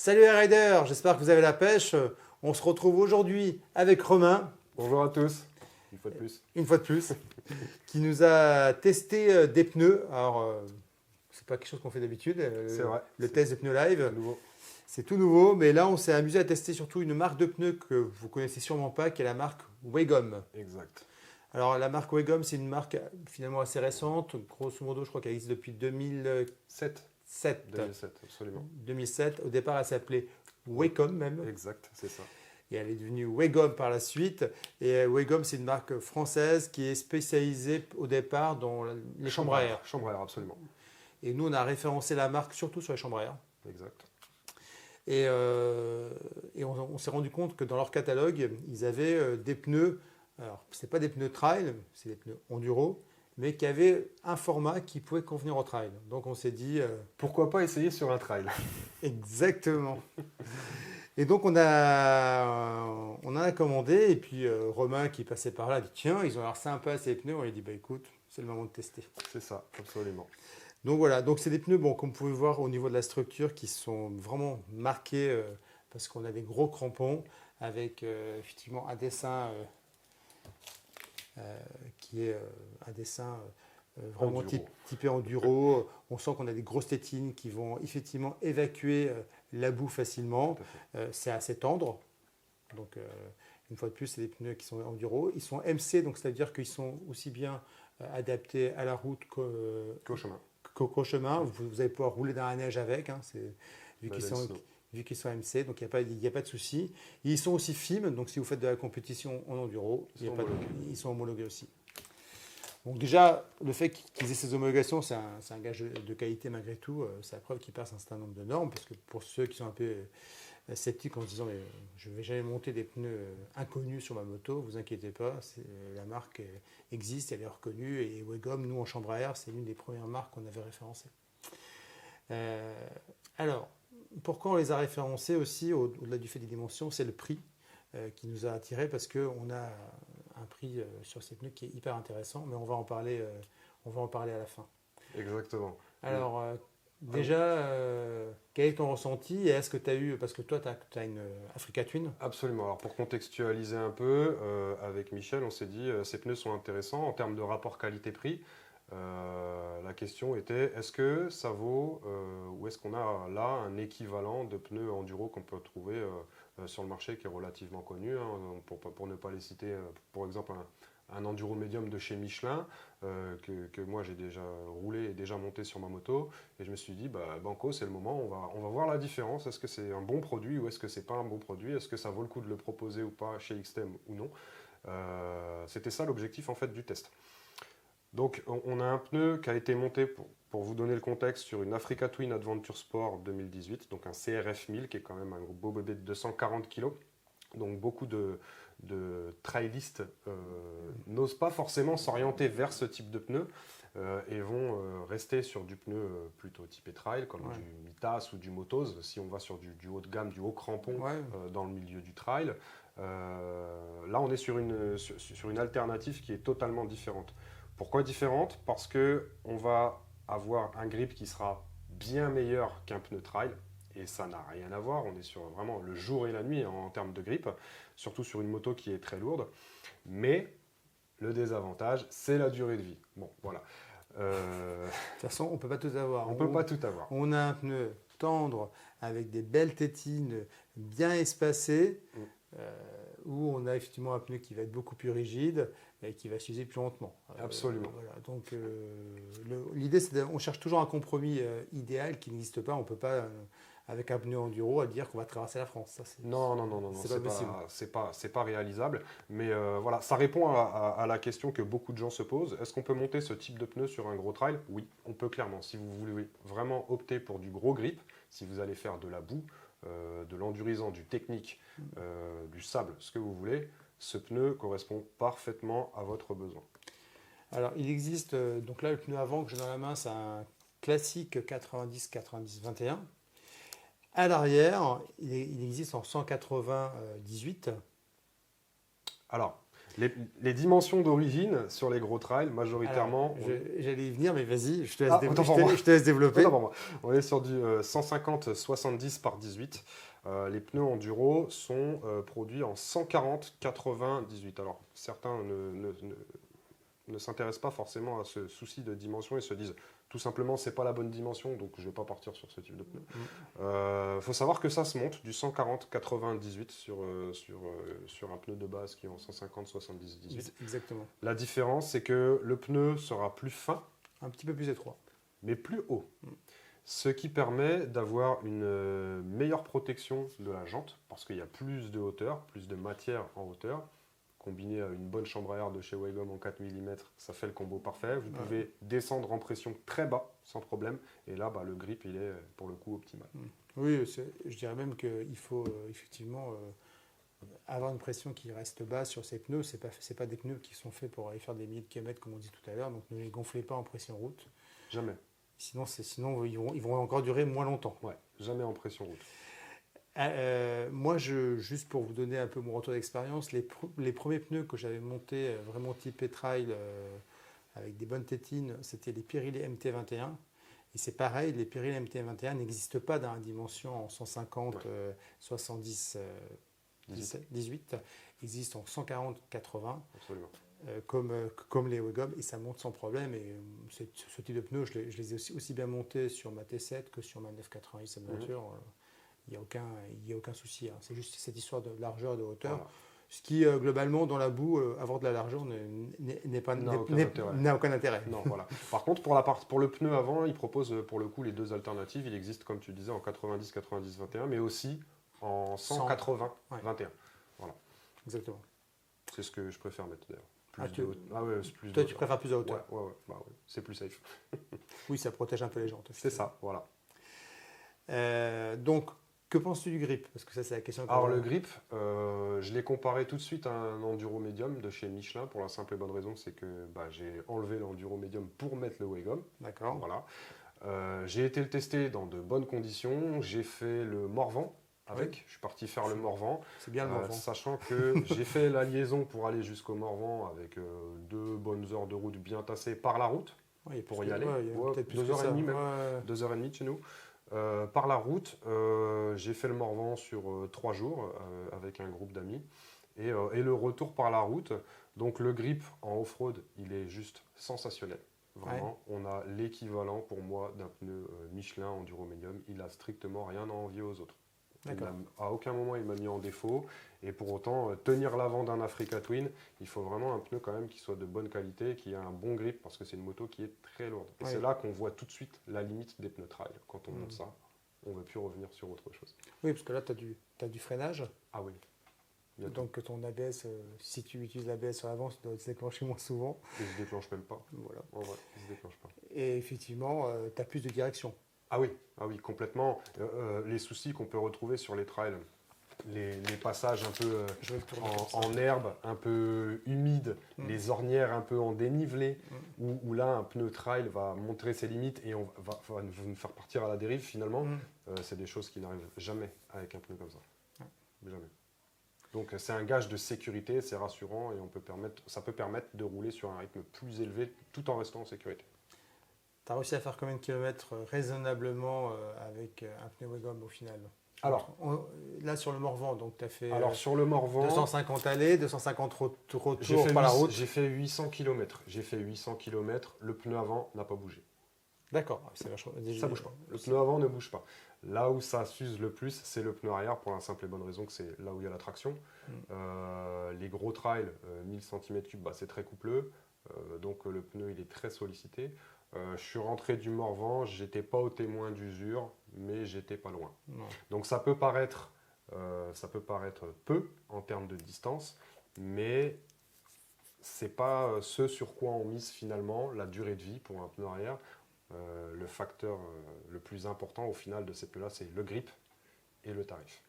Salut les riders, j'espère que vous avez la pêche. On se retrouve aujourd'hui avec Romain, Bonjour à tous, une fois de plus. une fois de plus, qui nous a testé des pneus. Alors, c'est pas quelque chose qu'on fait d'habitude, C'est vrai. le test des pneus live. À nouveau. C'est tout nouveau, mais là on s'est amusé à tester surtout une marque de pneus que vous connaissez sûrement pas, qui est la marque Waygum. Exact. Alors la marque Waygum, c'est une marque finalement assez récente. Grosso modo, je crois qu'elle existe depuis 2007. 2007, absolument. 2007. Au départ, elle s'appelait Wacom même. Exact, c'est ça. Et elle est devenue Waygum par la suite. Et Waygum, c'est une marque française qui est spécialisée au départ dans les chambres à air. Chambre à air, absolument. Et nous, on a référencé la marque surtout sur les chambres à air. Exact. Et on s'est rendu compte que dans leur catalogue, ils avaient des pneus. Alors, ce n'est pas des pneus trail, c'est des pneus enduro, mais qui avaient un format qui pouvait convenir au trail. Donc, on s'est dit. Pourquoi pas essayer sur un trail? Exactement. Et donc, on en a commandé. Et puis, Romain, qui passait par là, a dit tiens, ils ont l'air sympas ces pneus. On lui a dit bah, écoute, c'est le moment de tester. C'est ça, absolument. Donc voilà, donc c'est des pneus, bon, comme vous pouvez voir au niveau de la structure, qui sont vraiment marqués parce qu'on a des gros crampons avec effectivement un dessin qui est un dessin vraiment Enduro. typé enduro. On sent qu'on a des grosses tétines qui vont effectivement évacuer la boue facilement. Tout à fait. C'est assez tendre. Donc une fois de plus, c'est des pneus qui sont enduro. Ils sont MC, donc c'est-à-dire qu'ils sont aussi bien adaptés à la route Qu'au chemin. qu'au chemin. Vous allez pouvoir rouler dans la neige avec, hein, vu Bah, vu qu'ils sont MC, donc il n'y a pas de souci. Ils sont aussi FIM, donc si vous faites de la compétition en enduro, ils sont homologués aussi. Donc déjà, le fait qu'ils aient ces homologations, c'est un gage de qualité malgré tout. C'est la preuve qu'ils passent un certain nombre de normes, parce que pour ceux qui sont un peu sceptiques en se disant mais, je ne vais jamais monter des pneus inconnus sur ma moto, vous inquiétez pas, la marque existe, elle est reconnue, et Waygum, nous en chambre à air, c'est l'une des premières marques qu'on avait référencées. Alors, pourquoi on les a référencés aussi, au-delà du fait des dimensions, c'est le prix qui nous a attirés, parce qu'on a un prix sur ces pneus qui est hyper intéressant, mais on va en parler à la fin. Exactement. Alors, déjà, quel est ton ressenti, et est-ce que tu as eu, parce que toi tu as une Africa Twin. Absolument. Alors pour contextualiser un peu, avec Michel, on s'est dit ces pneus sont intéressants en termes de rapport qualité-prix. La question était est-ce que ça vaut ou est-ce qu'on a là un équivalent de pneus enduro qu'on peut trouver sur le marché qui est relativement connu, hein, pour ne pas les citer, pour exemple un enduro médium de chez Michelin que moi j'ai déjà roulé et déjà monté sur ma moto, et je me suis dit bah, banco, c'est le moment, on va voir la différence, est-ce que c'est un bon produit ou est-ce que c'est pas un bon produit, est-ce que ça vaut le coup de le proposer ou pas chez XTEM ou non. C'était ça l'objectif en fait du test. Donc on a un pneu qui a été monté, pour vous donner le contexte, sur une Africa Twin Adventure Sport 2018, donc un CRF 1000 qui est quand même un beau bébé de 240 kg. Donc beaucoup de trailistes n'osent pas forcément s'orienter vers ce type de pneu et vont rester sur du pneu plutôt typé trail, comme du Mitas ou du Motose, si on va sur du haut de gamme, du haut crampon dans le milieu du trail. Là on est sur une alternative qui est totalement différente. Pourquoi différente? Parce qu'on va avoir un grip qui sera bien meilleur qu'un pneu trail, et ça n'a rien à voir, on est sur vraiment le jour et la nuit en termes de grip, surtout sur une moto qui est très lourde, mais le désavantage, c'est la durée de vie. Bon, voilà. De toute façon, on ne peut pas tout avoir. On ne peut pas tout avoir. On a un pneu tendre, avec des belles tétines bien espacées, où on a effectivement un pneu qui va être beaucoup plus rigide et qui va s'user plus lentement. Absolument. Voilà. Donc l'idée, c'est qu'on cherche toujours un compromis idéal qui n'existe pas. On ne peut pas, avec un pneu enduro, à dire qu'on va traverser la France. Ça, non, c'est pas réalisable. Mais voilà, ça répond à la question que beaucoup de gens se posent. Est-ce qu'on peut monter ce type de pneu sur un gros trail? Oui, on peut clairement. Si vous voulez vraiment opter pour du gros grip, si vous allez faire de la boue, de l'endurisant, du technique, du sable, ce que vous voulez, ce pneu correspond parfaitement à votre besoin. Alors, il existe, donc là, le pneu avant que j'ai dans la main, c'est un classique 90-90-21. À l'arrière, il existe en 180-18. Alors, Les dimensions d'origine sur les gros trails, majoritairement... J'allais y venir, mais vas-y, je te laisse Ah, développer. On est sur du 150-70 par 18. Les pneus enduro sont produits en 140-90. Alors, certains ne s'intéressent pas forcément à ce souci de dimension et se disent tout simplement c'est pas la bonne dimension, donc je ne vais pas partir sur ce type de pneu. Faut savoir que ça se monte du 140-98 sur un pneu de base qui est en 150-70-18. Exactement. La différence, c'est que le pneu sera plus fin, un petit peu plus étroit, mais plus haut. Ce qui permet d'avoir une meilleure protection de la jante, parce qu'il y a plus de hauteur, plus de matière en hauteur. Combiné à une bonne chambre à air de chez Waygum en 4 mm, ça fait le combo parfait. Vous pouvez descendre en pression très bas, sans problème. Et là, le grip, il est pour le coup optimal. Oui, je dirais même qu'il faut effectivement avoir une pression qui reste basse sur ces pneus. Ce n'est pas des pneus qui sont faits pour aller faire des milliers de kilomètres, comme on dit tout à l'heure. Donc ne les gonflez pas en pression route. Jamais. Sinon ils vont encore durer moins longtemps. Ouais, jamais en pression route. Moi, juste pour vous donner un peu mon retour d'expérience, les premiers pneus que j'avais montés vraiment typé trail avec des bonnes tétines, c'était les Pirelli MT21. Et c'est pareil, les Pirelli MT21 n'existent pas dans la dimension en 150, 70, 18. Ils existent en 140, 80. Absolument. Comme les Waygum, et ça monte sans problème. Et ce type de pneus, je les ai aussi bien montés sur ma T7 que sur ma 990 Adventure. Il n'y a aucun souci. Hein. C'est juste cette histoire de largeur et de hauteur. Voilà. Ce qui, globalement, dans la boue, avoir de la largeur n'a aucun intérêt. Non, voilà. Par contre, pour le pneu avant, il propose pour le coup les deux alternatives. Il existe, comme tu disais, en 90-90-21, mais aussi en 180-21. Voilà. Exactement. C'est ce que je préfère mettre d'ailleurs. Toi, tu préfères plus de hauteur. Ouais. C'est plus safe. Oui, ça protège un peu les jantes. C'est ça, voilà. Donc, que penses-tu du grip? Parce que ça, c'est la question. Alors, le grip, je l'ai comparé tout de suite à un enduro médium de chez Michelin pour la simple et bonne raison, c'est que j'ai enlevé l'enduro médium pour mettre le Waygum. D'accord. Voilà. J'ai été le tester dans de bonnes conditions. J'ai fait le Morvan avec. Oui. Je suis parti faire le Morvan. C'est bien le Morvan. Sachant que j'ai fait la liaison pour aller jusqu'au Morvan avec 2 bonnes heures de route bien tassées par la route. Oui, pour y aller. 2h30 même. 2h30 de chez nous. Par la route, j'ai fait le Morvan sur 3 jours avec un groupe d'amis et le retour par la route. Donc le grip en off-road, il est juste sensationnel. Vraiment, on a l'équivalent pour moi d'un pneu Michelin Enduro Medium. Il n'a strictement rien à envier aux autres. À aucun moment il m'a mis en défaut. Et pour autant, tenir l'avant d'un Africa Twin, il faut vraiment un pneu quand même qui soit de bonne qualité, qui a un bon grip, parce que c'est une moto qui est très lourde. Et c'est là qu'on voit tout de suite la limite des pneus trail. Quand on monte ça, on ne veut plus revenir sur autre chose. Oui, parce que là, tu as du freinage. Ah oui. Donc ton ABS, si tu utilises l'ABS sur l'avant, ça doit se déclencher moins souvent. Il ne se déclenche même pas. Voilà. En vrai, il ne se déclenche pas. Et effectivement, tu as plus de direction. Ah oui, complètement. Les soucis qu'on peut retrouver sur les trails, les passages un peu en herbe, un peu humides, les ornières un peu en dénivelé, où là un pneu trail va montrer ses limites et on va nous faire partir à la dérive finalement. C'est des choses qui n'arrivent jamais avec un pneu comme ça. Jamais. Donc c'est un gage de sécurité, c'est rassurant et ça peut permettre de rouler sur un rythme plus élevé tout en restant en sécurité. Tu as réussi à faire combien de kilomètres raisonnablement avec un pneu Waygum au final? Alors, là sur le Morvan, donc tu as fait sur le Morvan, 250 allées, 250 retours par la route. J'ai fait 800 km. Le pneu avant n'a pas bougé. D'accord, ça ne bouge pas. Le pneu avant ne bouge pas. Là où ça s'use le plus, c'est le pneu arrière, pour la simple et bonne raison que c'est là où il y a la traction. Les gros trails, 1000 cm3, c'est très coupleux. Donc le pneu il est très sollicité. Je suis rentré du Morvan, j'étais pas au témoin d'usure, mais j'étais pas loin. Donc ça peut paraître peu en termes de distance, mais c'est pas ce sur quoi on mise finalement la durée de vie pour un pneu arrière. Le facteur le plus important au final de ces pneus-là, c'est le grip et le tarif.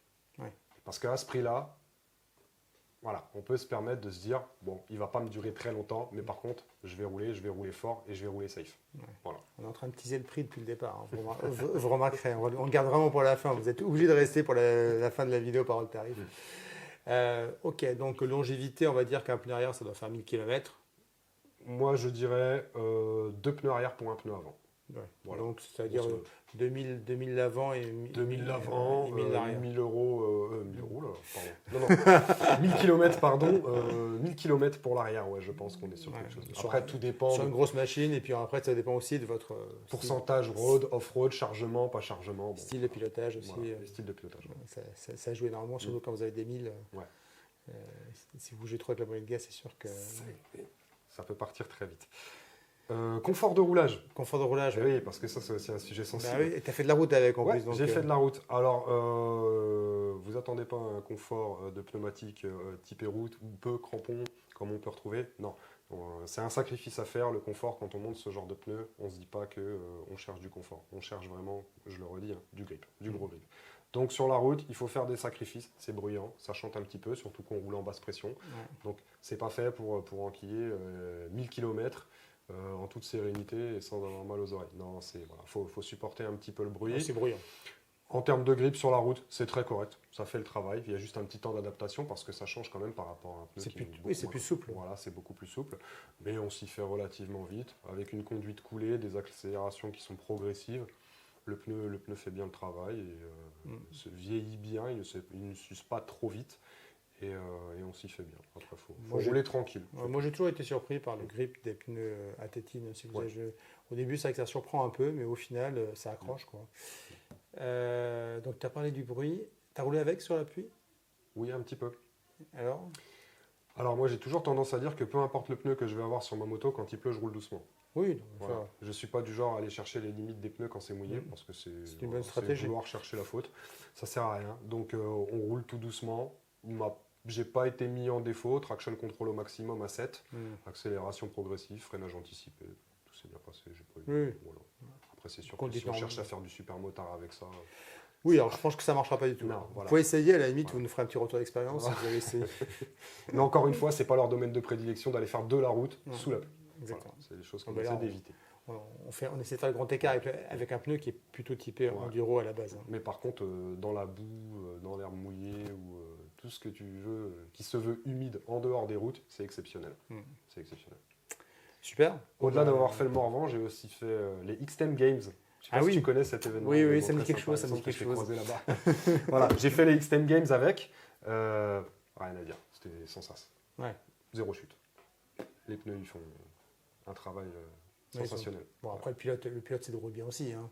Parce qu'à ce prix-là, voilà, on peut se permettre de se dire, bon, il ne va pas me durer très longtemps, mais par contre, je vais rouler fort et je vais rouler safe. Voilà. On est en train de teaser le prix depuis le départ. Hein. Vous remarquerez, on le garde vraiment pour la fin. Vous êtes obligé de rester pour la fin de la vidéo par le tarif. Ok, donc longévité, on va dire qu'un pneu arrière, ça doit faire 1000 km. Moi, je dirais 2 pneus arrière pour un pneu avant. Ouais. Voilà. Donc, c'est-à-dire 2000 l'avant et 2000 l'avant, 1000 l'arrière. 1000 euros, 1000 euros là, pardon. Non, 1000 km, pardon, 1000 km pour l'arrière, ouais, je pense qu'on est sur quelque chose. Après, tout dépend. Sur une grosse machine, et puis après, ça dépend aussi de votre pourcentage road, off-road, chargement, pas chargement. Bon. Style de pilotage aussi. Voilà, les styles de pilotage. Ça joue énormément, surtout quand vous avez des 1000. Ouais. Si vous jouez trop avec la moyenne de gaz, c'est sûr que. Ça peut partir très vite. Confort de roulage. Confort de roulage. Oui, parce que ça, c'est aussi un sujet sensible. Bah oui, et tu as fait de la route avec en plus. Donc, j'ai fait de la route. Alors, vous attendez pas un confort de pneumatique typé route ou peu crampon, comme on peut retrouver. Non. C'est un sacrifice à faire, le confort. Quand on monte ce genre de pneus, on ne se dit pas qu'on cherche du confort. On cherche vraiment, je le redis, du grip, du gros grip. Donc sur la route, il faut faire des sacrifices. C'est bruyant, ça chante un petit peu, surtout qu'on roule en basse pression. Ouais. Donc c'est pas fait pour enquiller 1000 km en toute sérénité et sans avoir mal aux oreilles. Non, faut supporter un petit peu le bruit. Ouais, c'est bruyant. En termes de grip sur la route, c'est très correct. Ça fait le travail. Il y a juste un petit temps d'adaptation parce que ça change quand même par rapport à un pneu. C'est plus souple. Voilà, c'est beaucoup plus souple. Mais on s'y fait relativement vite avec une conduite coulée, des accélérations qui sont progressives. Le pneu fait bien le travail et se vieillit bien, il ne s'use pas trop vite et on s'y fait bien. Après, faut rouler tranquille. Moi, j'ai toujours été surpris par le grip des pneus à tétine. Au début, c'est vrai que ça surprend un peu, mais au final, ça accroche. Quoi. Donc, tu as parlé du bruit. Tu as roulé avec sur la pluie ? Oui, un petit peu. Alors, moi, j'ai toujours tendance à dire que peu importe le pneu que je vais avoir sur ma moto, quand il pleut, je roule doucement. Oui, voilà. Je ne suis pas du genre à aller chercher les limites des pneus quand c'est mouillé, parce que c'est une bonne stratégie. Vouloir chercher la faute. Ça ne sert à rien. Donc on roule tout doucement. Je n'ai pas été mis en défaut. Traction control au maximum à 7. Accélération progressive, freinage anticipé. Tout s'est bien passé. Voilà. Après, c'est sûr que si on cherche à faire du super motard avec ça... Oui, alors je pense que ça ne marchera pas du tout. Non, voilà. Vous pouvez essayer, à la limite, vous nous ferez un petit retour d'expérience si vous avez essayé. Mais encore une fois, ce n'est pas leur domaine de prédilection d'aller faire de la route sous la pluie. Exactement. Voilà, c'est des choses qu'on essaie d'éviter. On essaie de faire le grand écart avec un pneu qui est plutôt typé enduro à la base. Mais par contre, dans la boue, dans l'herbe mouillée ou tout ce que tu veux, qui se veut humide en dehors des routes, c'est exceptionnel. C'est exceptionnel. Super. Au-delà d'avoir fait le Morvan, j'ai aussi fait les X-Tem Games. Je sais pas si tu connais cet événement. Oui, ça me dit quelque chose. Ça me dit quelque chose. Croisé là-bas. Voilà, j'ai fait les X-Tem Games avec. Rien à dire, c'était sans sas. Zéro chute. Les pneus, ils font un travail sensationnel. Bon, après, le pilote c'est de rouler bien aussi. Hein.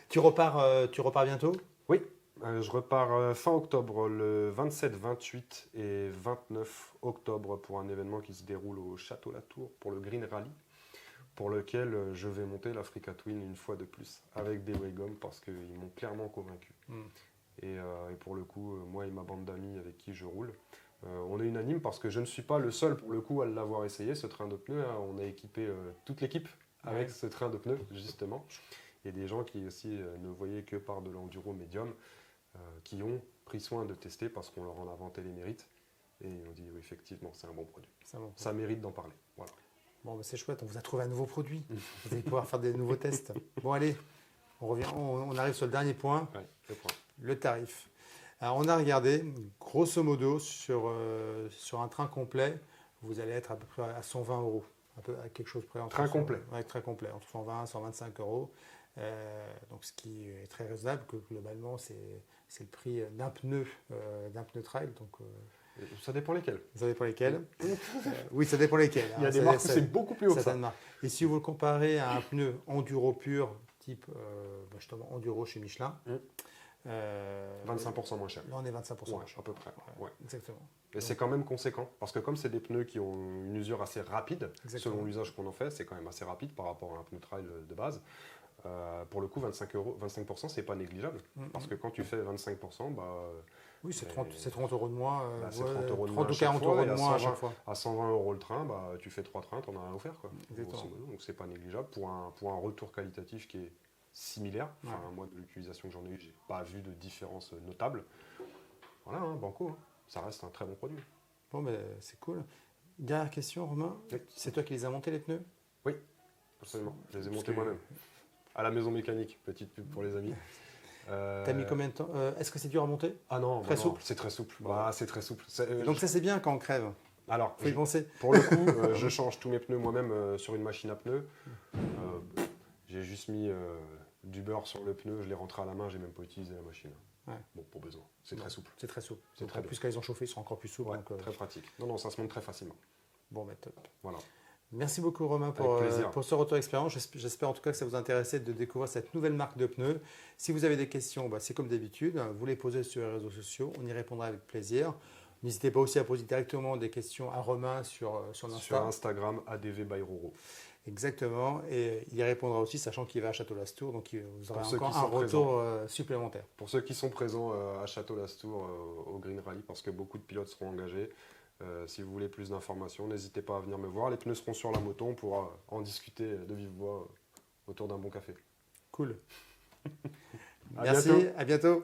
Tu repars bientôt ? Oui, je repars fin octobre, le 27, 28 et 29 octobre pour un événement qui se déroule au Château Latour pour le Green Rally, pour lequel je vais monter l'Africa Twin une fois de plus avec des Waygum parce qu'ils m'ont clairement convaincu. Et pour le coup, moi et ma bande d'amis avec qui je roule, on est unanime parce que je ne suis pas le seul pour le coup à l'avoir essayé, ce train de pneus. Hein. On a équipé toute l'équipe avec ce train de pneus, justement. Il y a des gens qui aussi ne voyaient que par de l'enduro médium, qui ont pris soin de tester parce qu'on leur en a vanté les mérites. Et ils ont dit, oui, effectivement, c'est un bon produit. Ça mérite d'en parler. Voilà. Bon, bah, c'est chouette, on vous a trouvé un nouveau produit. Vous allez pouvoir faire des nouveaux tests. Bon, allez, on arrive sur le dernier point, le tarif. Alors, on a regardé, grosso modo, sur un train complet, vous allez être à peu près à 120 €. À quelque chose près. Train complet. Oui, très complet, entre 120 et 125 €. Donc, ce qui est très raisonnable, que globalement, c'est le prix d'un pneu trail. Donc, ça dépend lesquels. Ça dépend lesquels. Oui, ça dépend lesquels. Il y a des marques où c'est beaucoup plus haut que ça. Et si vous le comparez à un pneu enduro pur, type justement enduro chez Michelin, 25% moins cher. Là, on est 25% moins cher. À peu près. Ouais. Exactement. Et c'est quand même conséquent, parce que comme c'est des pneus qui ont une usure assez rapide, selon l'usage qu'on en fait, c'est quand même assez rapide par rapport à un pneu trail de base. Pour le coup, 25%, c'est pas négligeable. Parce que quand tu fais 25%, oui, c'est 30 € de moins. C'est 30 € de moins. 30 ou 40 € de moins à chaque fois. À 120 € le train, tu fais 3 trains, tu en as rien à faire. Quoi. Exactement. Donc c'est pas négligeable pour un retour qualitatif qui est similaire. Enfin, moi, de l'utilisation que j'en ai eu, j'ai pas vu de différence notable. Voilà, banco, ça reste un très bon produit. Bon, c'est cool. Dernière question, Romain. Oui. C'est toi qui les as montés, les pneus ? Oui, absolument. Je les ai montés moi-même. À la maison mécanique, petite pub pour les amis. T'as mis combien de temps? Est-ce que c'est dur à monter? Ah non, Très souple. c'est très souple. Bon. Bah, c'est très souple. Donc ça c'est bien quand on crève. Alors, Faut y penser. pour le coup, je change tous mes pneus moi-même sur une machine à pneus. J'ai juste mis du beurre sur le pneu, je l'ai rentré à la main, j'ai même pas utilisé la machine. Ouais. Bon, pour besoin. C'est très souple. C'est très souple. C'est très En bien. plus quand ils ont chauffé, ils sont encore plus souples. Ouais, donc, très pratique. Non, ça se monte très facilement. Bon, bah top. Voilà. Merci beaucoup Romain pour ce retour d'expérience. J'espère en tout cas que ça vous intéressait de découvrir cette nouvelle marque de pneus. Si vous avez des questions, c'est comme d'habitude, vous les posez sur les réseaux sociaux, on y répondra avec plaisir. N'hésitez pas aussi à poser directement des questions à Romain sur Instagram, ADV by Roro. Exactement, et il y répondra aussi, sachant qu'il va à Château-Lastour, donc vous aurez encore un retour supplémentaire. Pour ceux qui sont présents à Château-Lastour au Green Rally, parce que beaucoup de pilotes seront engagés, si vous voulez plus d'informations, n'hésitez pas à venir me voir. Les pneus seront sur la moto, on pourra en discuter de vive voix autour d'un bon café. Cool. À Merci, bientôt. à bientôt.